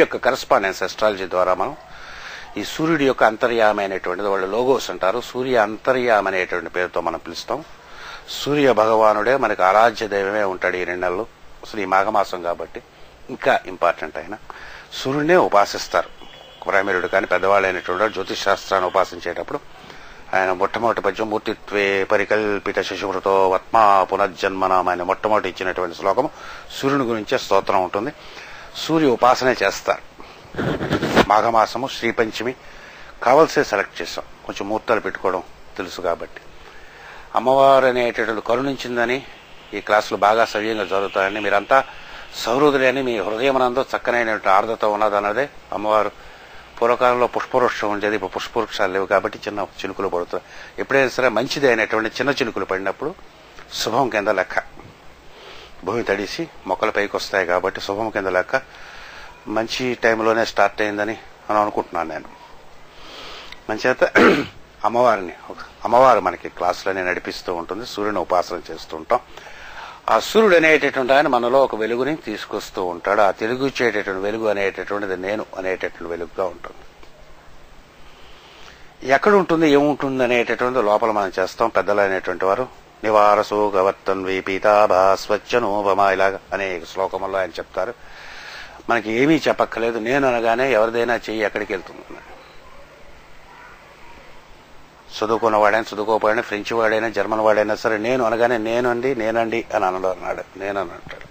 యొక్క correspondence astrology ద్వారా మనం ఈ సూర్యుడి యొక్క అంతర్యామి అనేటువంటిది వాళ్ళు లోగోస్ అంటారు. సూర్య అంతర్యామి అనేటువంటి పేరుతో మనం పిలుస్తాం. సూర్య భగవానుడే మనకు ఆరాధ్య దైవమే ఉంటాడు. ఈ 2 నెలలు అసలు ఈ మాఘమాసం కాబట్టి ఇంకా ఇంపార్టెంట్ అయిన సూర్యుడినే ఉపాసిస్తారు. ప్రైమరుడు కానీ పెద్దవాళ్ళైనటువంటి జ్యోతిష్ శాస్త్రాన్ని ఉపాసించేటప్పుడు ఆయన మొట్టమొదటి పద్యం మూర్తిత్వే పరికల్పిత శశుభృతో వత్మా పునర్జన్మనం ఆయన మొట్టమొదటి ఇచ్చినటువంటి శ్లోకము సూర్యుని గురించే స్తోత్రం ఉంటుంది. సూర్య ఉపాసనే చేస్తారు. మాఘమాసము శ్రీపంచమి కావలసే సెలెక్ట్ చేస్తాం. కొంచెం ముహూర్తాలు పెట్టుకోవడం తెలుసు కాబట్టి అమ్మవారు అనేటటువంటి కరుణించిందని ఈ క్లాసులు బాగా సవ్యంగా జరుగుతాయని మీరంతా సౌహృదులే అని మీ హృదయమనందో చక్కనైనటువంటి ఆర్ద్రత ఉన్నదన్నదే అమ్మవారు. పూర్వకాలంలో పుష్పవృక్షం ఉండేది, ఇప్పుడు పుష్పవృక్షాలు లేవు కాబట్టి చిన్న చినుకులు పడుతాయి. ఎప్పుడైనా సరే మంచిది అయినటువంటి చిన్న చినుకులు పడినప్పుడు శుభం కింద లెక్క. భూమి తడిసి మొక్కలు పైకి వస్తాయి కాబట్టి శుభం కింద లెక్క. మంచి టైంలోనే స్టార్ట్ అయిందని అని అనుకుంటున్నాను నేను. మంచిత అమ్మవారు మనకి క్లాసులనే నడిపిస్తూ ఉంటుంది. సూర్యుని ఉపాసన చేస్తూ ఉంటాం. ఆ సూర్యుడు అనేటటువంటి ఆయన మనలో ఒక వెలుగుని తీసుకొస్తూ ఉంటాడు. ఆ తెలుగుచ్చేటటువంటి వెలుగు అనేటటువంటిది నేను అనేటటువంటి వెలుగుగా ఉంటుంది. ఎక్కడ ఉంటుంది ఏముంటుంది అనేటటువంటి లోపల మనం చేస్తాం. పెద్దలు అనేటువంటి వారు నివారసో గవర్తన్వి పీతాభా స్వచ్ఛనోపమా ఇలాగా అనేక శ్లోకముల్లో ఆయన చెప్తారు. మనకి ఏమీ చెప్పక్కర్లేదు. నేను అనగానే ఎవరిదైనా చెయ్యి ఎక్కడికి వెళ్తుంది. చదువుకున్నవాడైనా చదువుకోకపోయినా ఫ్రెంచ్ వాడైనా జర్మన్ వాడైనా సరే నేను అనగానే నేనండి నేనండి అని అనడు అన్నాడు. నేనని అంటాడు.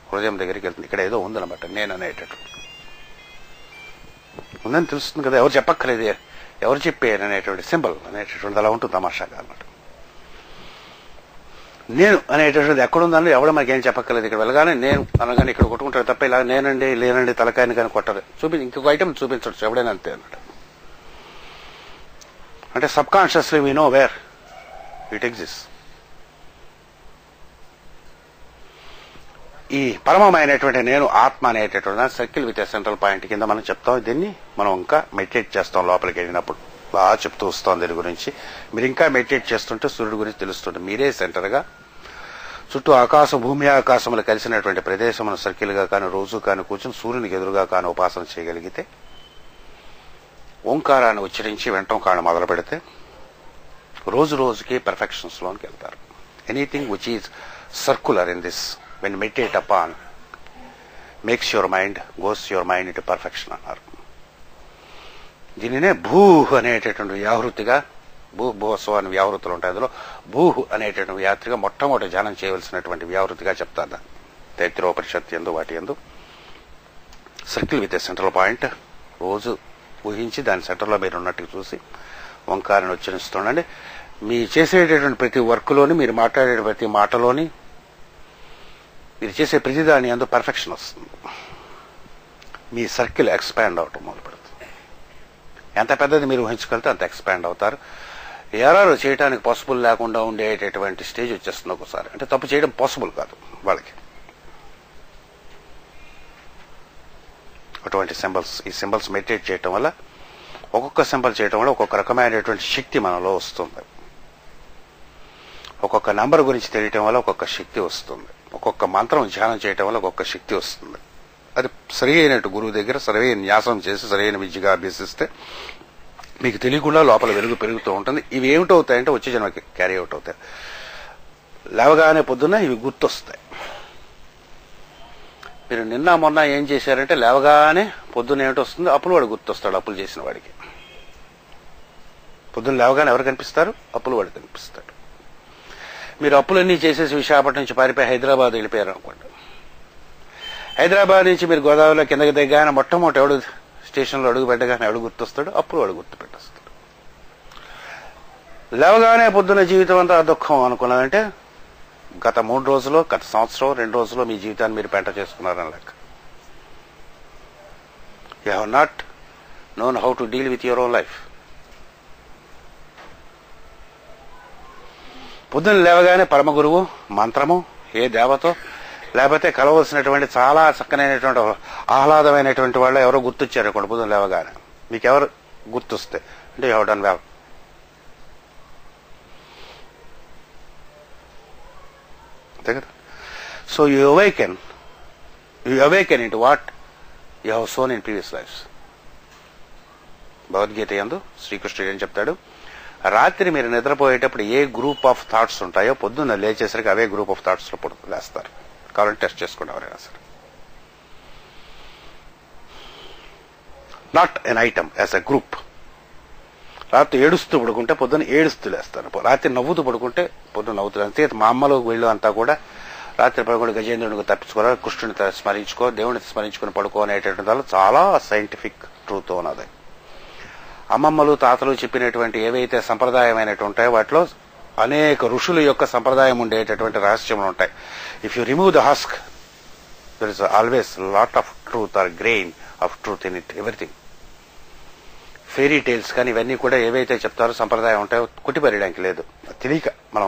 హృదయం దగ్గరికి వెళ్తుంది. ఇక్కడ ఏదో ఉందన్నమాట నేను అనేటటువంటి ఉందని తెలుస్తుంది కదా. ఎవరు చెప్పక్కర్లేదు. ఎవరు చెప్పారు అనేటువంటి సింబల్ అనేటటువంటిది అలా ఉంటుంది తమాషాగా అన్నమాట. నేను అనేటటువంటిది ఎక్కడుందని ఎవడో మనకేం చెప్పక్కర్లేదు. ఇక్కడ వెళ్ళగానే నేను అనగానే ఇక్కడ కొట్టుకుంటారు తప్ప ఇలా నేనండి లేనండి తలకాయని కానీ కొట్టరు. ఇంకొక ఐటమ్ చూపించవచ్చు ఎవడైనా అంతే అన్నాడు. అంటే sub consciously we know where it exist. ఈ పరమమైనటువంటి నేను ఆత్మ అనేటటువంటి సర్కిల్ విత్ సెంట్రల్ పాయింట్ కింద మనం చెప్తాం. దీన్ని మనం ఇంకా మెడిటేట్ చేస్తాం. లోపలికి వెళ్ళినప్పుడు బాగా చెప్తూ వస్తాం దీని గురించి. మీరు ఇంకా మెడిటేట్ చేస్తుంటే సూర్యుడి గురించి తెలుస్తుంటే మీరే సెంటర్గా చుట్టూ ఆకాశం భూమి ఆకాశములు కలిసినటువంటి ప్రదేశమును సర్కిల్గా కానీ రోజు కానీ కూర్చొని సూర్యునికి ఎదురుగా కానీ ఉపాసన చేయగలిగితే ఓంకారాన్ని ఉచ్చరించి వెంటనే కాను మొదలు పెడితే రోజు రోజుకి పర్ఫెక్షన్స్ లోనికి వెళ్తారు. Anything which is circular in this when meditate upon makes your mind goes your mind into perfection అన్నారు. దీనినే భూ అనేటటువంటి వ్యాహృతిగా భూభోత్సవాన్ని వ్యాహృతులు ఉంటాయి. అందులో భూ అనేటటువంటి యాత్రిగా మొట్టమొదటి ధ్యానం చేయవలసినటువంటి వ్యాహృతిగా చెప్తారు. తైత్రోపనిషత్తు యందు వాటి యందు సర్కిల్ విత్ సెంట్రల్ పాయింట్ రోజు ఊహించి దాని సెంటర్లో మీరు ఉన్నట్టుగా చూసి ఓంకారాన్ని ఉచ్చరిస్తుండండి. మీ చేసేటటువంటి ప్రతి వర్క్లోని మీరు మాట్లాడే ప్రతి మాటలోని మీరు చేసే ప్రతిదాని యందు పర్ఫెక్షన్ వస్తుంది. మీ సర్కిల్ ఎక్స్పాండ్ అవటం మొదలు పెడుతుంది. ఎంత పెద్దది మీరు ఊహించగలిగితే అంత ఎక్స్పాండ్ అవుతారు. ఎర్రర్ చేయడానికి పాసిబుల్ లేకుండా ఉండేటటువంటి స్టేజ్ వచ్చేస్తుంది ఒకసారి. అంటే తప్పు చేయడం పాసిబుల్ కాదు వాళ్ళకి. అటువంటి సింబల్స్ ఈ సింబల్స్ మెడిటేట్ చేయటం వల్ల ఒక్కొక్క సింబల్ చేయటం వల్ల ఒక్కొక్క రకమైనటువంటి శక్తి మనలో వస్తుంది. ఒక్కొక్క నంబర్ గురించి తెలియటం వల్ల ఒక్కొక్క శక్తి వస్తుంది. ఒక్కొక్క మంత్రం ధ్యానం చేయటం వల్ల ఒక్కొక్క శక్తి వస్తుంది. అది సరి అయినట్టు గురువు దగ్గర సరైన న్యాసం చేసి సరైన విద్యగా అభ్యసిస్తే మీకు తెలియకుండా లోపల వెలుగు పెరుగుతూ ఉంటుంది. ఇవి ఏమిటవుతాయంటే వచ్చే జన్మకి క్యారీ అవుట్ అవుతాయి. లేవగానే పొద్దున్న ఇవి గుర్తొస్తాయి. మీరు నిన్న మొన్న ఏం చేశారంటే లేవగానే పొద్దున్న ఏమిటి వస్తుంది అప్పులు వాడు గుర్తొస్తాడు. అప్పులు చేసిన వాడికి పొద్దున్న లేవగానే ఎవరు కనిపిస్తారు? అప్పులు వాడు కనిపిస్తాడు. మీరు అప్పులన్నీ చేసేసి విశాఖపట్నం నుంచి పారిపోయి హైదరాబాద్ వెళ్ళిపోయారు అనుకోండి. హైదరాబాద్ నుంచి మీరు గోదావరిలో కిందకి దిగ్గానే మొట్టమొదటి ఎవడు స్టేషన్లో అడుగు పెట్టగానే ఎవడు గుర్తొస్తాడు? అప్పులు వాడు గుర్తు పెట్టేస్తాడు. లేవగానే పొద్దున్న జీవితం అంతా దుఃఖం అనుకున్నారంటే గత 3 రోజులు గత సంవత్సరం 2 రోజులు మీ జీవితాన్ని మీరు పెంట చేసుకున్నారని లెక్క. You have not known how to deal with your own life. పొద్దున్న లేవగానే పరమ గురువు మంత్రము ఏ దేవతో లేకపోతే కలవలసినటువంటి చాలా చక్కనైనటువంటి ఆహ్లాదమైనటువంటి వాళ్ళు ఎవరో గుర్తొచ్చారు అనుకోండి. పొద్దున్న లేవగానే మీకెవరు గుర్తొస్తే అంటే you have done well. So you awaken into what? You have sown in previous lives. Bhagavadgita యందు శ్రీకృష్ణుడు ఏం చెప్తాడు, రాత్రి మీరు నిద్రపోయేటప్పుడు ఏ గ్రూప్ ఆఫ్ థాట్స్ ఉంటాయో పొద్దున్న లేచేసరికి అవే గ్రూప్ ఆఫ్ థాట్స్ లో లేస్తారు. కావాలంటే టెస్ట్ చేసుకోండి ఎవరైనా సరే. Not an item as a group. రాత్రి ఏడుస్తూ పడుకుంటే పొద్దున్న ఏడుస్తూ లేస్తారు, రాత్రి నవ్వుతూ పడుకుంటే పొద్దున్న నవ్వుతూ. అంతే మా అమ్మలో వీళ్ళు అంతా కూడా రాత్రి పడుకుంటే గజేంద్రునికి తప్పించుకోవాలి, కృష్ణుని స్మరించుకో, దేవుని స్మరించుకుని పడుకో అనేటువంటి చాలా సైంటిఫిక్ ట్రూత్ ఉన్నది. అమ్మమ్మలు తాతలు చెప్పినటువంటి ఏవైతే సంప్రదాయమైనటువంటి ఉంటాయో వాటిలో అనేక ఋషుల యొక్క సంప్రదాయం ఉండేటటువంటి రహస్యములు ఉంటాయి. If you remove the husk there is always lot of truth or grain of truth in it everything. Fairy tales కానీ ఇవన్నీ కూడా ఏవైతే చెప్తారో సంప్రదాయం ఉంటాయో కుట్టిపరియడానికి లేదు, తెలియక మనం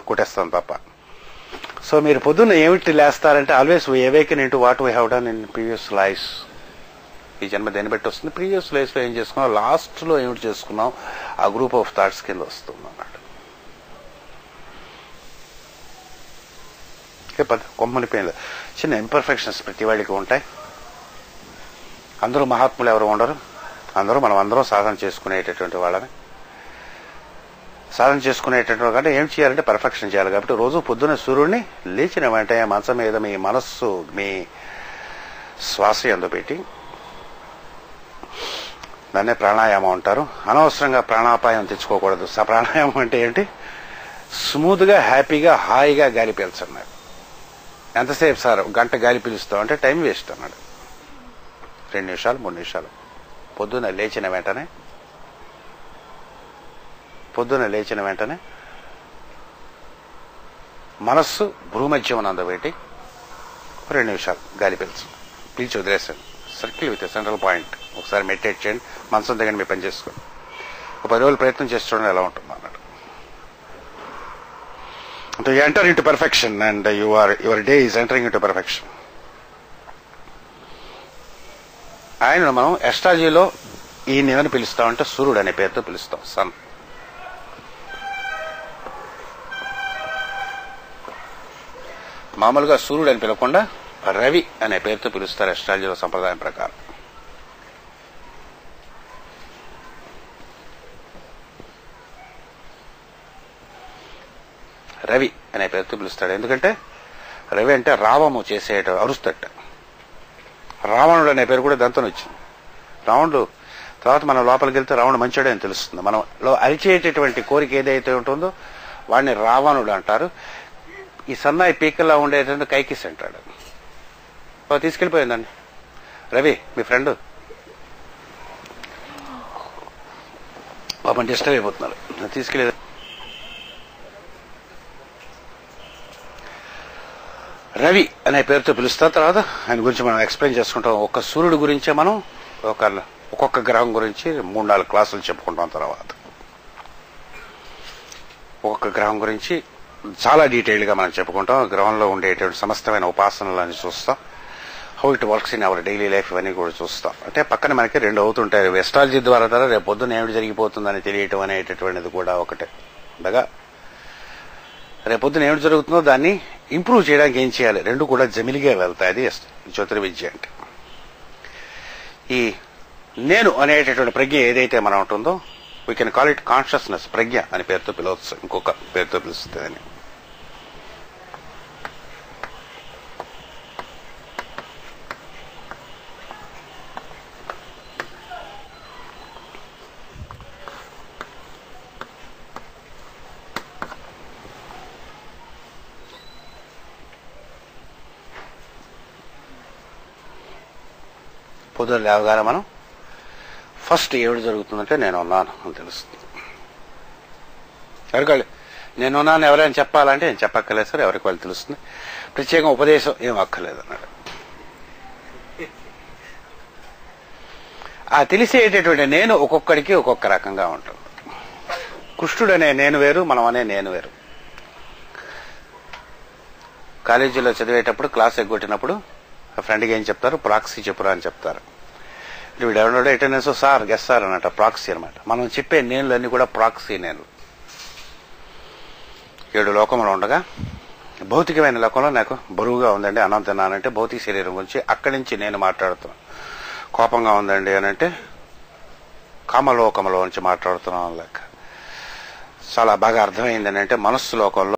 కొట్టేస్తాం తప్ప. సో మీరు పొద్దున్న ఏమిటి లేస్తారంటే always we awaken into what we have done in previous lives. ఈ జన్మ దేన్ని బట్టి వస్తుంది, ప్రీవియస్ లైఫ్ లో ఏం చేసుకున్నాం, లాస్ట్ లో ఏమిటి చేసుకున్నాం, ఆ గ్రూప్ ఆఫ్ థాట్స్ కింద వస్తుంది అన్నమాట. కొమ్మని పేర్లు చిన్న ఇంపర్ఫెక్షన్స్ ప్రతి వాడికి ఉంటాయి. అందరూ మహాత్ములు ఎవరు ఉండరు, మనం అందరం సాధన చేసుకునేటటువంటి వాళ్ళని. సాధన చేసుకునేటటువంటి కంటే ఏం చేయాలంటే పర్ఫెక్షన్ చేయాలి. కాబట్టి రోజు పొద్దున్న సూర్యుడిని లేచిన వెంటనే మంచం మీద మీ మనస్సు మీ శ్వాస యందు పెట్టి, దాన్నే ప్రాణాయామం అంటారు. అనవసరంగా ప్రాణాపాయం తెచ్చుకోకూడదు. ప్రాణాయామం అంటే ఏంటి, స్మూత్ గా హ్యాపీగా హాయిగా గాలి పీల్చన్నాడు. ఎంతసేపు సార్, గంట గాలి పీలుస్తాం అంటే టైం వేస్ట్ అన్నాడు. 2 నిమిషాలు 3 నిమిషాలు. పొద్దున్న లేచిన వెంటనే మనస్సు భూమధ్యమనంద పెట్టి 2 నిమిషాలు గాలి పీల్చి వదిలేసాను. Circle with central point. ఒకసారి మెడిటేట్ చేయండి, మనసుని దగ్గర మీ పని చేసుకోండి. ఒక 10 రోజులు ప్రయత్నం చేసి చూడండి ఎలా ఉంటుంది అన్నాడు. అంటే you enter into perfection and your day is entering into perfection. ఆయన మనం ఎస్ట్రాలజీలో ఈయన ఏమని పిలుస్తామంటే సూర్యుడు అనే పేరుతో పిలుస్తాం, సన్. మామూలుగా సూర్యుడు అని పిలవకుండా రవి అనే పేరుతో పిలుస్తారు ఎస్ట్రాలజీలో సంప్రదాయం ప్రకారం. రవి అనే పేరుతో పిలుస్తాడు. ఎందుకంటే రవి అంటే రావము చేసేట అరుస్తట. రావణుడు అనే పేరు కూడా దాంతో వచ్చింది. రావణుడు తర్వాత మనం లోపలికి వెళ్తే రావణుడు మంచోడే అని తెలుస్తుంది. మనలో అరిచేటటువంటి కోరిక ఏదైతే ఉంటుందో వాడిని రావణుడు అంటారు. ఈ సన్నాయి పీకల్లా ఉండేటువంటి కైకిస్ అంటాడు. తీసుకెళ్లిపోయిందండి రవి మీ ఫ్రెండ్ పాపం డిస్టర్బ్ అయిపోతున్నారు, తీసుకెళ్ళి రవి అనే పేరుతో పిలుస్తా. తర్వాత ఆయన గురించి మనం ఎక్స్ప్లెయిన్ చేసుకుంటాం. ఒక్క సూర్యుడు గురించే మనం ఒక్కొక్క గ్రహం గురించి 3-4 క్లాసులు చెప్పుకుంటాం. తర్వాత ఒక్కొక్క గ్రహం గురించి చాలా డీటెయిల్ గా మనం చెప్పుకుంటాం. గ్రహంలో ఉండేటువంటి సమస్తమైన ఉపాసనలని చూస్తాం. How it works in our daily life ఇవన్నీ కూడా చూస్తాం. అంటే పక్కన మనకి 2 అవుతుంటాయి. ఎస్ట్రాలజీ ద్వారా రేపు పొద్దున్న ఏమిటి జరిగిపోతుందని తెలియటం అనేటటువంటిది కూడా ఒకటే. ఉండగా రేపొద్దున ఏమిటి జరుగుతుందో దాన్ని ఇంప్రూవ్ చేయడానికి ఏం చేయాలి, 2 కూడా జమిలిగా వెళ్తాయి. అది జ్యోతిర్విద్య అంటే. ఈ నేను అనేటటువంటి ప్రజ్ఞ ఏదైతే మనం ఉంటుందో we can call it consciousness. ప్రజ్ఞ అని పేరుతో పిలవచ్చు, ఇంకొక పేరుతో పిలుస్తుంది అని. పొద్దున లేవగానే మనం ఫస్ట్ ఏమిటి జరుగుతుందంటే నేను ఉన్నాను అని తెలుస్తుంది. ఎవరికి నేనున్నాను ఎవరైనా చెప్పాలంటే నేను చెప్పక్కర్లేదు సార్, ఎవరికి వాళ్ళు తెలుస్తుంది. ప్రత్యేకంగా ఉపదేశం ఏం అక్కర్లేదు అన్నాడు. ఆ తెలిసేటటువంటి నేను ఒక్కొక్కడికి ఒక్కొక్క రకంగా ఉంటుంది. కృష్ణుడు అనే నేను వేరు, మనం అనే నేను వేరు. కాలేజీలో చదివేటప్పుడు క్లాస్ ఎగ్గొట్టినప్పుడు ఆ ఫ్రెండ్కి ఏం చెప్తారు, ప్రాక్సీ చెప్పురా అని చెప్తారు. వీడు ఎవడో అటెండెన్స్ సార్ గెస్ సార్ అన్నట్టు ప్రాక్సీ అనమాట. మనం చెప్పే నేనులన్నీ కూడా ప్రాక్సీ నేను. 7 లోకంలో ఉండగా భౌతికమైన లోకంలో నాకు బరువుగా ఉందండి, అన్నం తిన్నానంటే భౌతిక శరీరం గురించి అక్కడి నుంచి నేను మాట్లాడుతున్నాను. కోపంగా ఉందండి అని అంటే కామలోకంలో నుంచి మాట్లాడుతున్నాం లెక్క. చాలా బాగా అర్థమైంది అని అంటే మనస్సు లోకంలో